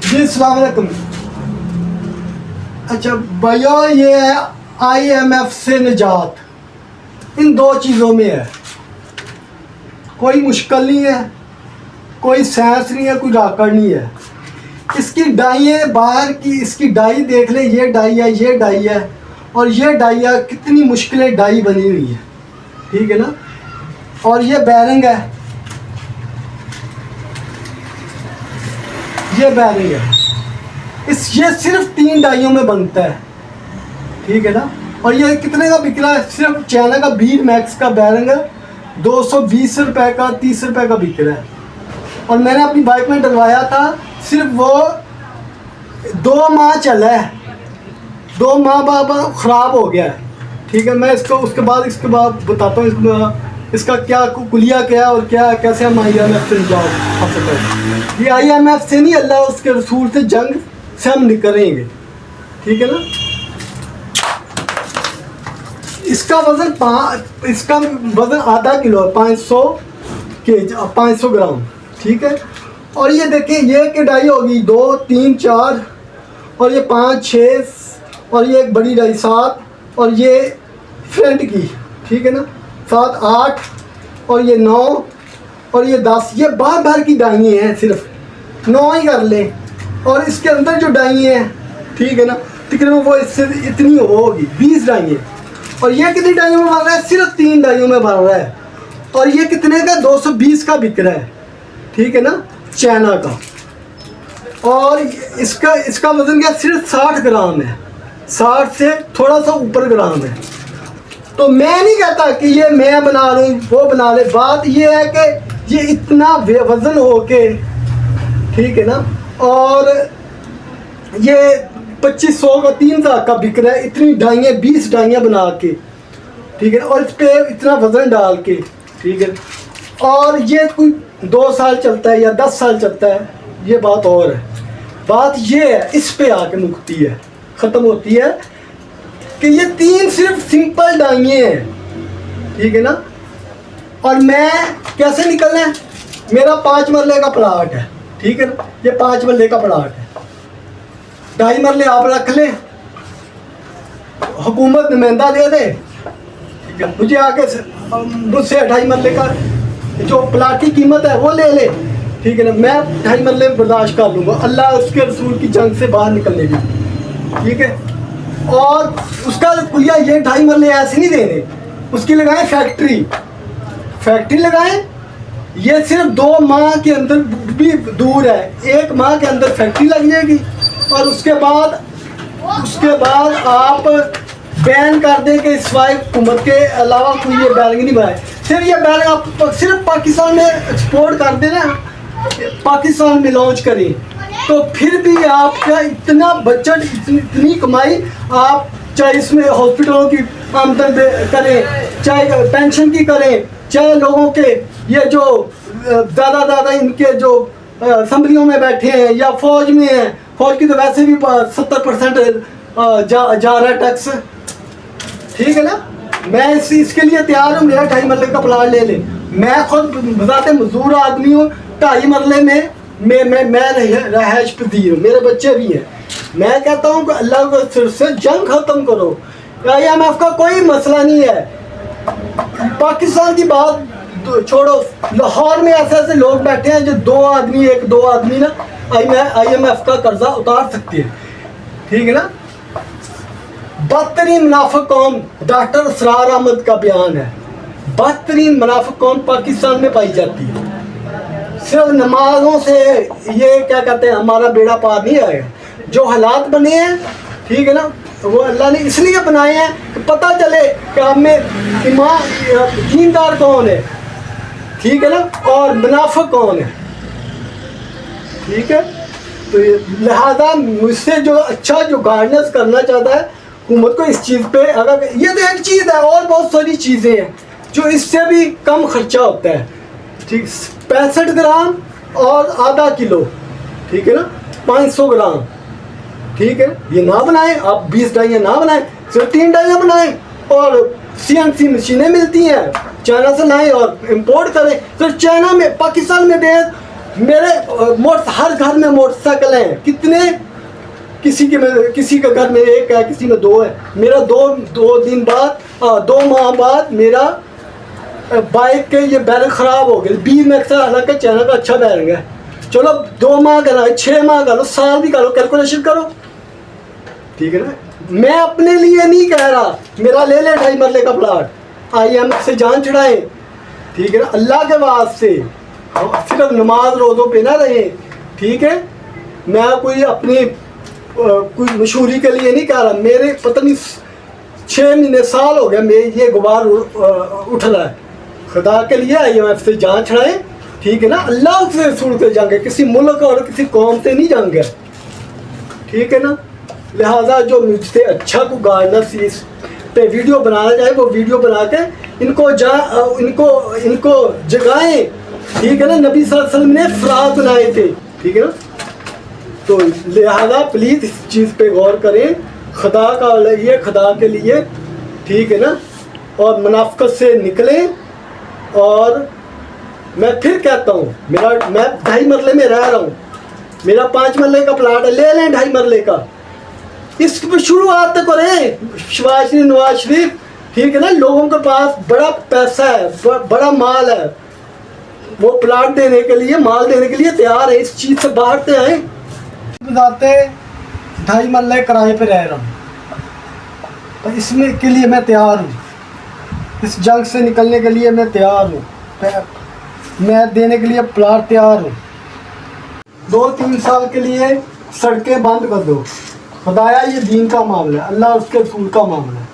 जी अस्सलाम वालेकुम। अच्छा भैया, ये है IMF से निजात, इन दो चीज़ों में है। कोई मुश्किल नहीं है, कोई साइंस नहीं है, कोई राकड़ नहीं है। इसकी डाइयाँ बाहर की, इसकी डाई देख ले, ये डाई है, ये डाई है और ये डाई है। कितनी मुश्किलें डाई बनी हुई है, ठीक है ना। और ये बैरिंग है, ये बैरिंग है। ये सिर्फ 3 डाइयों में बनता है, ठीक है ना। और ये कितने का बिक रहा है? सिर्फ चाइना का बीट मैक्स का बैरिंग है, 220 रुपये का, 30 रुपये का बिक रहा है। और मैंने अपनी बाइक में डलवाया था, सिर्फ वो 2 माह चला है, 2 माह बाद ख़राब हो गया है, ठीक है। मैं इसको इसके बाद बताता हूँ इसका क्या कुलिया क्या है और क्या कैसे हम IMF से निजात हासिल करें। ये IMF से नहीं, अल्लाह उसके रसूल से जंग से हम निकलेंगे, ठीक है ना। इसका वज़न आधा किलो है, 500 ग्राम, ठीक है। और ये देखिए, ये कढ़ाई होगी 2, 3, 4 और ये 5, 6 और ये एक बड़ी डाई 7 और ये फ्रंट की, ठीक है ना, 7, 8 और ये 9 और ये 10। ये बाहर की डाइयाँ हैं, सिर्फ 9 ही कर लें। और इसके अंदर जो डाइयाँ हैं, ठीक है ना, तकरीबन वो इससे इतनी होगी, 20 डाइयाँ। और ये कितनी डाइयों में बन रहा है? सिर्फ 3 डाइयों में बन रहा है। और ये कितने का? 220 का बिक रहा है, ठीक है ना, चाइना का। और इसका वज़न क्या? सिर्फ 60 ग्राम है, 60 से थोड़ा सा ऊपर ग्राम है। तो मैं नहीं कहता कि ये मैं बना लूँ, वो बना ले। बात ये है कि ये इतना वज़न हो के, ठीक है ना, और ये 2500 का 3,000 का बिक रहा है। इतनी डाइयाँ, 20 डाइयाँ बना के, ठीक है। और इस पर इतना वज़न डाल के, ठीक है। और ये कोई 2 साल चलता है या 10 साल चलता है, ये बात और है। बात ये है, इस पे आके मुकती है, ख़त्म होती है कि ये 3 सिर्फ सिंपल डाइयाँ हैं, ठीक है ना। और मैं कैसे निकलना है? मेरा 5 मरले का प्लाट है, ठीक है ना, ये 5 मरले का प्लाट है। 2.5 मरले आप रख लें, हुकूमत नुमाइंदा दे दे, ठीक है। मुझे आगे मुझसे 2.5 मरले का जो प्लाट की कीमत है वो ले ले, ठीक है ना। मैं 2.5 मरले में बर्दाश्त कर लूँगा, अल्लाह उसके रसूल की जंग से बाहर निकलने की, ठीक है। और उसका कुलिया ये 2.5 मरले ऐसे नहीं देने, उसकी लगाएं फैक्ट्री लगाएं। ये सिर्फ 2 माह के अंदर भी दूर है, 1 माह के अंदर फैक्ट्री लग जाएगी। और उसके बाद आप बैन कर दें कि सिवाय हुकूमत के अलावा कोई ये बैरिंग नहीं बनाए। सिर्फ ये बैरिंग आप सिर्फ पाकिस्तान में एक्सपोर्ट कर दें ना, पाकिस्तान में लॉन्च करें, तो फिर भी आपका इतना बजट, इतनी कमाई, आप चाहे इसमें हॉस्पिटलों की आमदन करें, चाहे पेंशन की करें, चाहे लोगों के ये जो ज़्यादा इनके जो असम्बलियों में बैठे हैं या फ़ौज में हैं, फ़ौज की तो वैसे भी 70% जा रहा है टैक्स, ठीक है ना। मैं इसके लिए तैयार हूँ, मेरा 2.5 मरले का प्लाट ले लें। मैं खुद बजाते मजदूर आदमी हूँ, 2.5 मरले में मैं रहायश पजीर हूँ, मेरे बच्चे भी हैं। मैं कहता हूँ कि अल्लाह को सिर से जंग ख़त्म करो। IMF का कोई मसला नहीं है, पाकिस्तान की बात छोड़ो, लाहौर में ऐसे लोग बैठे हैं जो 2 आदमी ना IMF का कर्जा उतार सकते हैं, ठीक है ना। बदतरीन मुनाफिक कौम, डॉक्टर असरार अहमद का बयान है, बदतरीन मुनाफिक कौम पाकिस्तान में पाई जाती है। सिर्फ नमाजों से ये क्या कहते हैं, हमारा बेड़ा पार नहीं आएगा। जो हालात बने हैं, ठीक है ना, वो अल्लाह ने इसलिए बनाए हैं कि पता चले कि हमें ईमान दीनदार कौन है, ठीक है ना, और मुनाफिक कौन है, ठीक है। तो लिहाजा मुझसे जो अच्छा जो गाइडेंस करना चाहता है हुकूमत को इस चीज़ पे, अगर ये तो एक चीज़ है, और बहुत सारी चीज़ें हैं जो इससे भी कम खर्चा होता है, ठीक। 65 ग्राम और आधा किलो, ठीक है ना, 500 ग्राम, ठीक है। ये ना बनाएं आप, 20 डाइयाँ ना बनाएं, सिर्फ 3 डाइयाँ बनाएं। और CNC मशीनें मिलती हैं, चाइना से लाएं और इम्पोर्ट करें। सिर्फ चाइना में, पाकिस्तान में दें मेरे हर घर में मोटरसाइकिल हैं, कितने, किसी के घर में एक है, किसी में दो है। मेरा दो दिन बाद 2 माह बाद मेरा बाइक के ये बैरिंग ख़राब हो गए। 20 में अक्सर हालांकि चाइना का अच्छा बैरिंग है। चलो 2 माह का ना, 6 माह का लो, साल भी करो, कैलकुलेशन करो, ठीक है ना। मैं अपने लिए नहीं कह रहा, मेरा ले 2.5 मरले का प्लाट, IMF से जान छुड़ाएं, ठीक है ना, अल्लाह के वास्ते सिर्फ नमाज रोज़ों पे ना रहे, ठीक है। मैं कोई अपनी कोई मशहूरी के लिए नहीं कह रहा। मेरे पता नहीं 6 महीने साल हो गया मेरे ये गुबार उठ रहा है। खुदा के लिए IMF से जान छुड़ाएं, ठीक है ना। अल्लाह से रसूल से जंग है, किसी मुल्क और किसी कौम से नहीं जंग है, ठीक है ना। लिहाजा जो मुझसे अच्छा को गाइडेंस इस पे वीडियो बनाना चाहे वो वीडियो बना के इनको जगाएं, ठीक है ना। नबी सल्लल्लाहु अलैहि वसल्लम ने फ़रात बनाए थे, ठीक है ना। तो लिहाजा प्लीज़ इस चीज़ पे गौर करें, खुदा का लिए, खुदा के लिए, ठीक है ना। और मुनाफ़िक़त से निकलें। और मैं फिर कहता हूँ, मैं 2.5 मरले में रह रहा हूँ, मेरा 5 मरले का प्लाट है, ले लें 2.5 मरले का। इस पर शुरुआत करें, नवाज शरीफ, ठीक है ना। लोगों के पास बड़ा पैसा है, बड़ा माल है, वो प्लाट देने के लिए, माल देने के लिए तैयार है। इस चीज़ से बाहर आए। बताते 2.5 मरले किराए पे रह रहा हूँ, तो इसमें के लिए मैं तैयार हूँ, इस जंग से निकलने के लिए मैं तैयार हूँ, मैं देने के लिए प्लाट तैयार हूँ। 2-3 साल के लिए सड़कें बंद कर दो, खुदाया ये दीन का मामला है, अल्लाह उसके रसूल का मामला है।